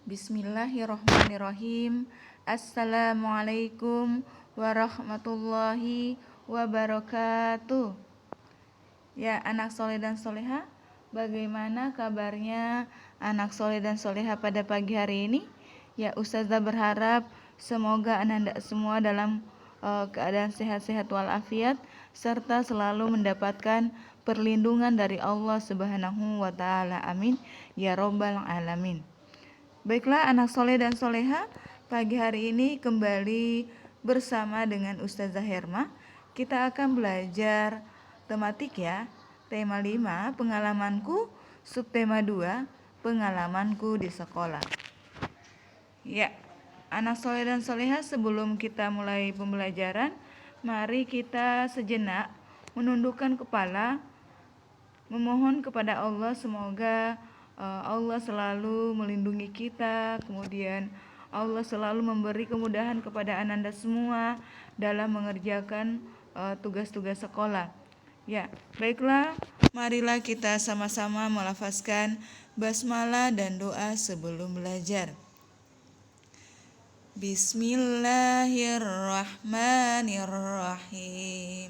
Bismillahirrahmanirrahim. Assalamualaikum warahmatullahi wabarakatuh. Ya, anak soleh dan soleha, bagaimana kabarnya anak soleh dan soleha pada pagi hari ini? Ya, Ustazah berharap semoga Anda semua dalam keadaan sehat-sehat walafiat serta selalu mendapatkan perlindungan dari Allah Subhanahu wa taala. Amin ya robbal alamin. Baiklah anak soleh dan soleha, pagi hari ini kembali bersama dengan Ustazah Herma. Kita akan belajar tematik ya. Tema 5, pengalamanku. Subtema 2, pengalamanku di sekolah. Ya, anak soleh dan soleha, sebelum kita mulai pembelajaran, mari kita sejenak menundukkan kepala, memohon kepada Allah semoga Allah selalu melindungi kita, kemudian Allah selalu memberi kemudahan kepada Ananda semua dalam mengerjakan tugas-tugas sekolah. Ya, baiklah, marilah kita sama-sama melafazkan basmalah dan doa sebelum belajar. Bismillahirrahmanirrahim.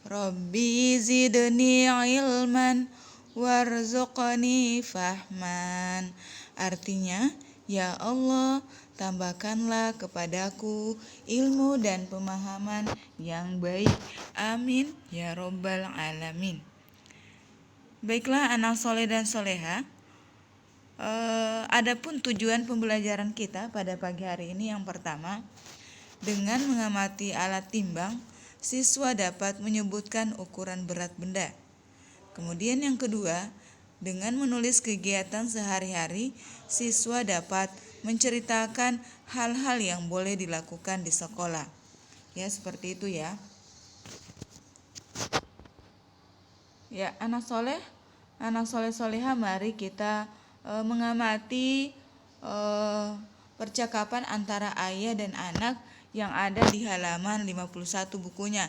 Rabbi zidni ilman warzuqni fahman. Artinya, ya Allah, tambahkanlah kepadaku ilmu dan pemahaman yang baik. Amin ya robbal alamin. Baiklah anak soleh dan soleha, adapun tujuan pembelajaran kita pada pagi hari ini yang pertama, dengan mengamati alat timbang, siswa dapat menyebutkan ukuran berat benda. Kemudian yang kedua, dengan menulis kegiatan sehari-hari, siswa dapat menceritakan hal-hal yang boleh dilakukan di sekolah. Ya, seperti itu ya. Ya, anak soleh soleha, mari kita mengamati percakapan antara ayah dan anak yang ada di halaman 51 bukunya.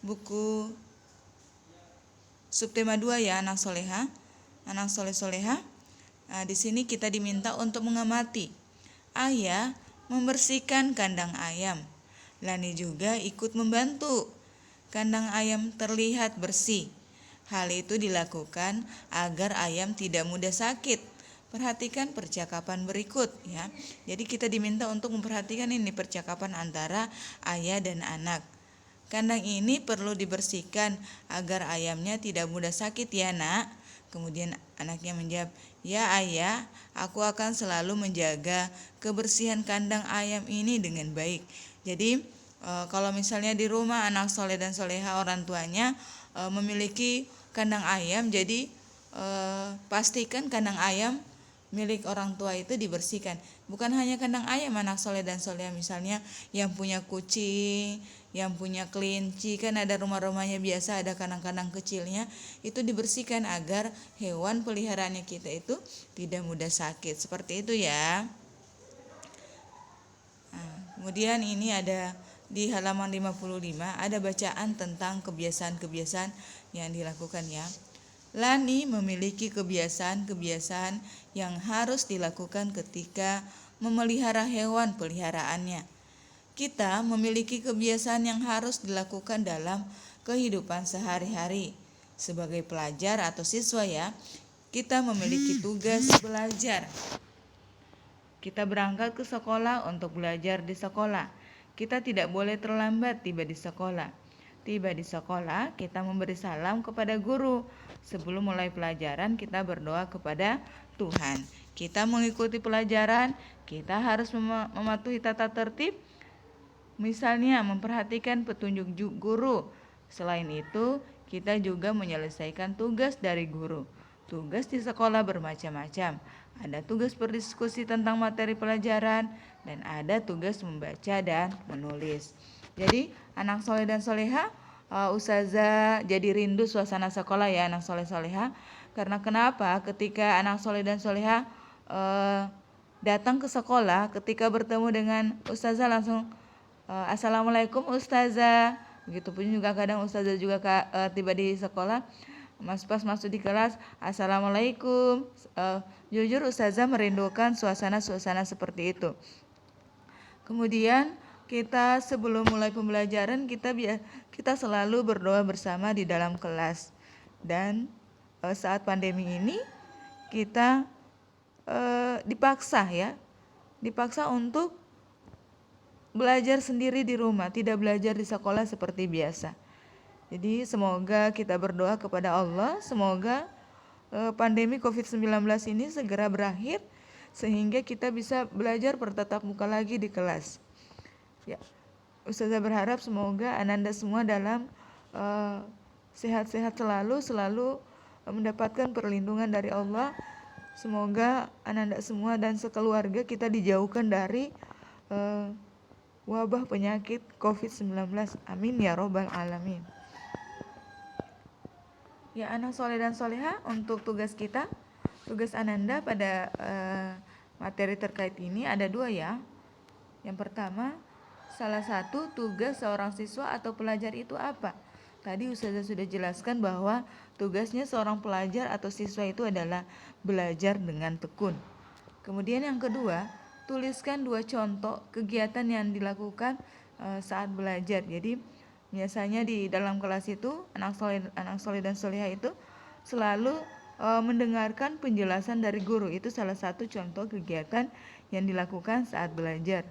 Buku subtema 2 ya anak soleha. Anak soleh soleha. Di sini kita diminta untuk mengamati. Ayah membersihkan kandang ayam. Lani juga ikut membantu. Kandang ayam terlihat bersih. Hal itu dilakukan agar ayam tidak mudah sakit. Perhatikan percakapan berikut ya. Jadi kita diminta untuk memperhatikan ini percakapan antara ayah dan anak. Kandang ini perlu dibersihkan agar ayamnya tidak mudah sakit ya nak. Kemudian anaknya menjawab, ya ayah, aku akan selalu menjaga kebersihan kandang ayam ini dengan baik. Jadi kalau misalnya di rumah anak soleh dan soleha orang tuanya memiliki kandang ayam, jadi pastikan kandang ayam milik orang tua itu dibersihkan. Bukan hanya kandang ayam anak soleh dan soleha, misalnya yang punya kucing, yang punya kelinci, kan ada rumah-rumahnya biasa ada kandang-kandang kecilnya, itu dibersihkan agar hewan peliharaannya kita itu tidak mudah sakit. Seperti itu ya. Kemudian ini ada di halaman 55 ada bacaan tentang kebiasaan-kebiasaan yang dilakukan ya. Lani memiliki kebiasaan-kebiasaan yang harus dilakukan ketika memelihara hewan peliharaannya. Kita memiliki kebiasaan yang harus dilakukan dalam kehidupan sehari-hari. Sebagai pelajar atau siswa ya, kita memiliki tugas belajar. Kita berangkat ke sekolah untuk belajar di sekolah. Kita tidak boleh terlambat tiba di sekolah. Tiba di sekolah, kita memberi salam kepada guru. Sebelum mulai pelajaran, kita berdoa kepada Tuhan. Kita mengikuti pelajaran, kita harus mematuhi tata tertib. Misalnya, memperhatikan petunjuk guru. Selain itu, kita juga menyelesaikan tugas dari guru. Tugas di sekolah bermacam-macam. Ada tugas berdiskusi tentang materi pelajaran, dan ada tugas membaca dan menulis. Jadi, anak soleh dan soleha, Ustazah jadi rindu suasana sekolah ya anak soleh soleha. Karena kenapa? Ketika anak soleh dan soleha datang ke sekolah, ketika bertemu dengan Ustazah langsung Assalamualaikum Ustazah. Begitupun juga kadang Ustazah juga tiba di sekolah pas masuk di kelas, assalamualaikum. Jujur ustazah merindukan suasana-suasana seperti itu. Kemudian kita sebelum mulai pembelajaran kita selalu berdoa bersama di dalam kelas. Dan saat pandemi ini kita dipaksa untuk belajar sendiri di rumah, tidak belajar di sekolah seperti biasa. Jadi semoga kita berdoa kepada Allah, semoga pandemi COVID-19 ini segera berakhir sehingga kita bisa belajar bertatap muka lagi di kelas. Ya, Ustazah berharap semoga Ananda semua dalam sehat-sehat selalu mendapatkan perlindungan dari Allah. Semoga Ananda semua dan sekeluarga kita dijauhkan dari wabah penyakit COVID-19. Amin ya robbal alamin. Ya, anak soleh dan soleha, untuk tugas Ananda pada materi terkait ini ada 2 ya. Yang pertama, salah satu tugas seorang siswa atau pelajar itu apa? Tadi Ustazah sudah jelaskan bahwa tugasnya seorang pelajar atau siswa itu adalah belajar dengan tekun. Kemudian yang kedua, tuliskan 2 contoh kegiatan yang dilakukan saat belajar. Jadi biasanya di dalam kelas itu anak soleh dan solehah itu selalu mendengarkan penjelasan dari guru. Itu salah satu contoh kegiatan yang dilakukan saat belajar.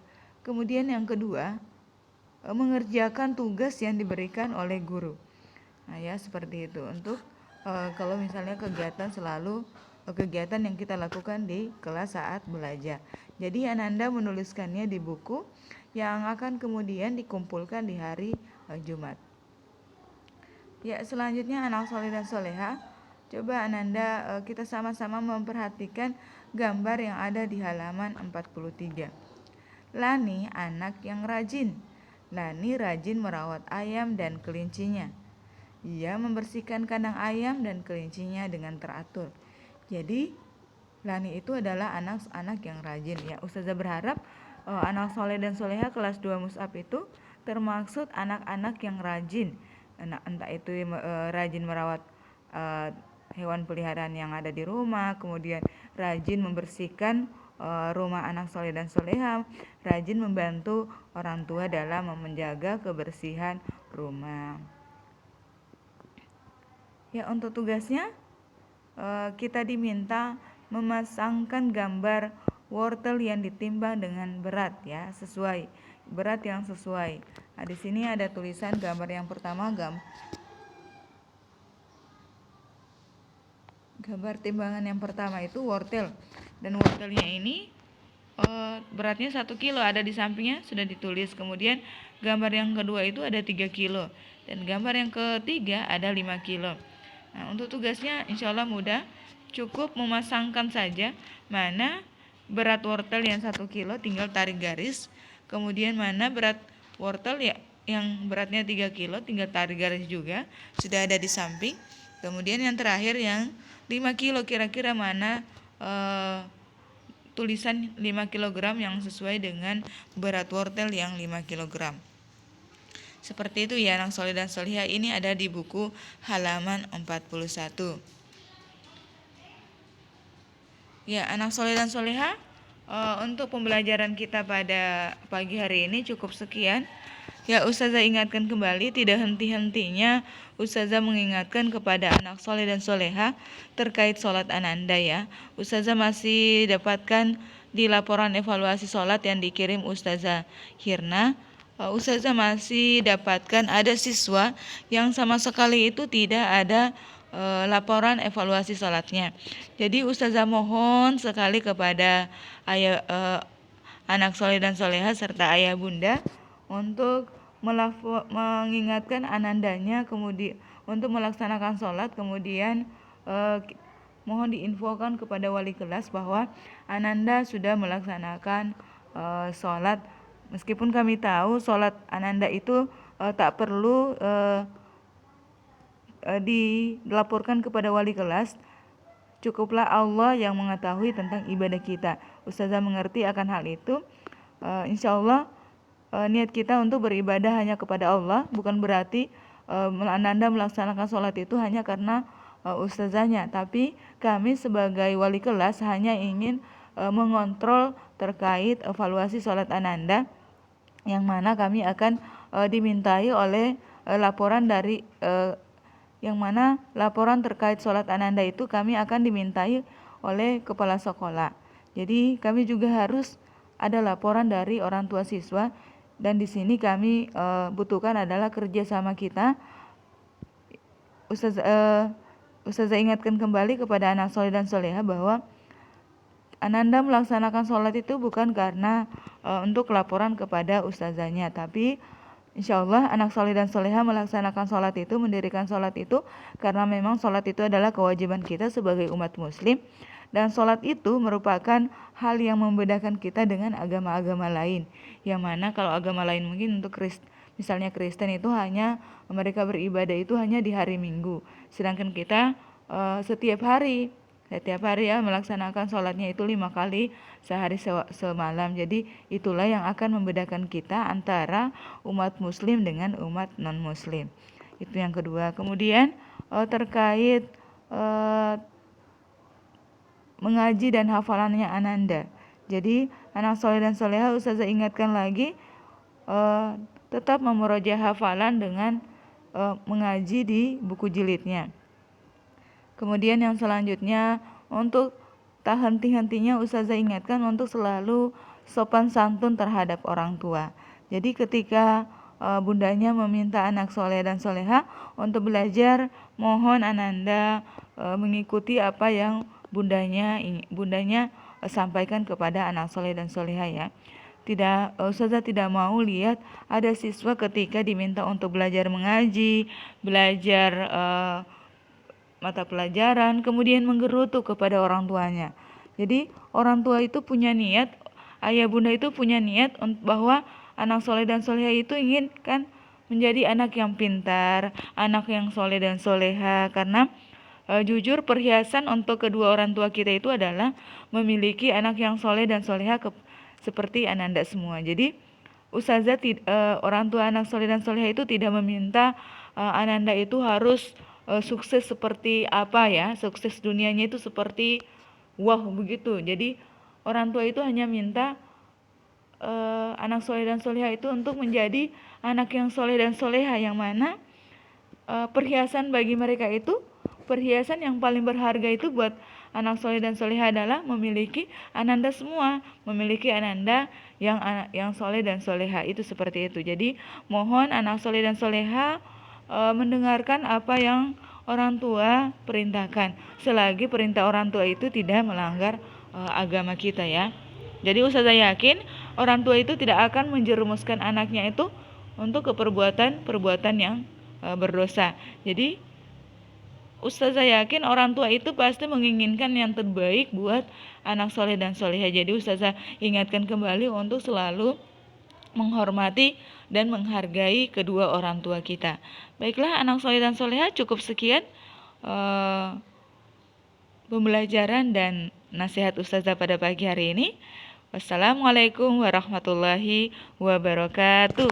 Kemudian yang kedua, mengerjakan tugas yang diberikan oleh guru. Nah ya, seperti itu. Untuk kalau misalnya kegiatan yang kita lakukan di kelas saat belajar. Jadi Ananda menuliskannya di buku yang akan kemudian dikumpulkan di hari Jumat. Ya, selanjutnya anak soleh dan soleha, coba Ananda kita sama-sama memperhatikan gambar yang ada di halaman 43. Lani anak yang rajin. Lani rajin merawat ayam dan kelincinya. Ia membersihkan kandang ayam dan kelincinya dengan teratur. Jadi Lani itu adalah anak-anak yang rajin ya. Ustazah berharap anak soleh dan soleha kelas 2 Mus'ab itu termaksud anak-anak yang rajin. Entah itu rajin merawat hewan peliharaan yang ada di rumah, kemudian rajin membersihkan rumah anak soleh dan soleha, rajin membantu orang tua dalam menjaga kebersihan rumah. Ya, untuk tugasnya kita diminta memasangkan gambar wortel yang ditimbang dengan berat ya, sesuai berat yang sesuai. Nah, di sini ada tulisan gambar yang pertama, gambar timbangan yang pertama itu wortel, dan wortelnya ini beratnya 1 kilo, ada di sampingnya sudah ditulis. Kemudian gambar yang kedua itu ada 3 kilo, dan gambar yang ketiga ada 5 kilo. Nah, untuk tugasnya insya Allah mudah, cukup memasangkan saja mana berat wortel yang 1 kilo, tinggal tarik garis. Kemudian mana berat wortel ya yang beratnya 3 kilo, tinggal tarik garis juga, sudah ada di samping. Kemudian yang terakhir yang 5 kilo, kira-kira mana tulisan 5 kg yang sesuai dengan berat wortel yang 5 kg. Seperti itu ya anak soleh dan solehah, ini ada di buku halaman 41. Ya, anak soleh dan solehah, untuk pembelajaran kita pada pagi hari ini cukup sekian. Ya, Ustazah ingatkan kembali, tidak henti-hentinya Ustazah mengingatkan kepada anak soleh dan solehah terkait sholat Ananda ya. Ustazah masih dapatkan di laporan evaluasi sholat yang dikirim Ustazah Hirna, Ustazah masih dapatkan ada siswa yang sama sekali itu tidak ada laporan evaluasi sholatnya. Jadi Ustazah mohon sekali kepada anak soleh dan soleha serta ayah bunda untuk mengingatkan anandanya kemudian untuk melaksanakan sholat. Kemudian mohon diinfokan kepada wali kelas bahwa Ananda sudah melaksanakan sholat. Meskipun kami tahu sholat Ananda itu tak perlu dilaporkan kepada wali kelas, cukuplah Allah yang mengetahui tentang ibadah kita. Ustazah mengerti akan hal itu. Insya Allah niat kita untuk beribadah hanya kepada Allah, bukan berarti Ananda melaksanakan sholat itu hanya karena ustazahnya, tapi kami sebagai wali kelas hanya ingin mengontrol terkait evaluasi sholat Ananda, yang mana kami akan dimintai oleh laporan dari yang mana laporan terkait sholat Ananda itu kami akan dimintai oleh kepala sekolah. Jadi kami juga harus ada laporan dari orang tua siswa, dan di sini kami butuhkan adalah kerjasama kita. Ustazah ingatkan kembali kepada anak soleh dan soleha bahwa Ananda melaksanakan sholat itu bukan karena untuk laporan kepada ustazahnya, tapi insya Allah anak soleh dan soleha melaksanakan sholat itu, mendirikan sholat itu karena memang sholat itu adalah kewajiban kita sebagai umat muslim, dan sholat itu merupakan hal yang membedakan kita dengan agama-agama lain, yang mana kalau agama lain mungkin untuk misalnya Kristen itu hanya mereka beribadah itu hanya di hari Minggu, sedangkan kita setiap hari ya melaksanakan sholatnya itu 5 kali sehari semalam. Jadi itulah yang akan membedakan kita antara umat muslim dengan umat non muslim. Itu yang kedua. Kemudian terkait mengaji dan hafalannya Ananda. Jadi anak soleh dan soleha ustazah ingatkan lagi tetap memurojaah hafalan dengan mengaji di buku jilidnya. Kemudian yang selanjutnya, untuk tak henti-hentinya ustazah ingatkan untuk selalu sopan santun terhadap orang tua. Jadi ketika bundanya meminta anak soleh dan soleha untuk belajar, mohon Ananda mengikuti apa yang bundanya sampaikan kepada anak soleh dan soleha ya. Ustazah tidak mau lihat ada siswa ketika diminta untuk belajar mengaji, belajar mata pelajaran, kemudian menggerutu kepada orang tuanya. Jadi orang tua itu punya niat, ayah bunda itu punya niat bahwa anak soleh dan soleha itu ingin kan menjadi anak yang pintar, anak yang soleh dan soleha. Karena jujur perhiasan untuk kedua orang tua kita itu adalah memiliki anak yang soleh dan soleha seperti Ananda semua. Jadi ustazah orang tua anak soleh dan soleha itu tidak meminta Ananda itu harus sukses seperti apa ya, sukses dunianya itu seperti wah begitu. Jadi orang tua itu hanya minta anak soleh dan soleha itu untuk menjadi anak yang soleh dan soleha, yang mana perhiasan bagi mereka itu, perhiasan yang paling berharga itu buat anak soleh dan soleha adalah memiliki Ananda semua, memiliki Ananda yang soleh dan soleha, itu seperti itu. Jadi mohon anak soleh dan soleha mendengarkan apa yang orang tua perintahkan, selagi perintah orang tua itu tidak melanggar agama kita ya. Jadi ustazah yakin orang tua itu tidak akan menjerumuskan anaknya itu untuk perbuatan yang berdosa. Jadi ustazah yakin orang tua itu pasti menginginkan yang terbaik buat anak soleh dan soleha. Jadi ustazah ingatkan kembali untuk selalu menghormati dan menghargai kedua orang tua kita. Baiklah anak soleh dan soleha, cukup sekian pembelajaran dan nasihat ustazah pada pagi hari ini. Wassalamualaikum warahmatullahi wabarakatuh.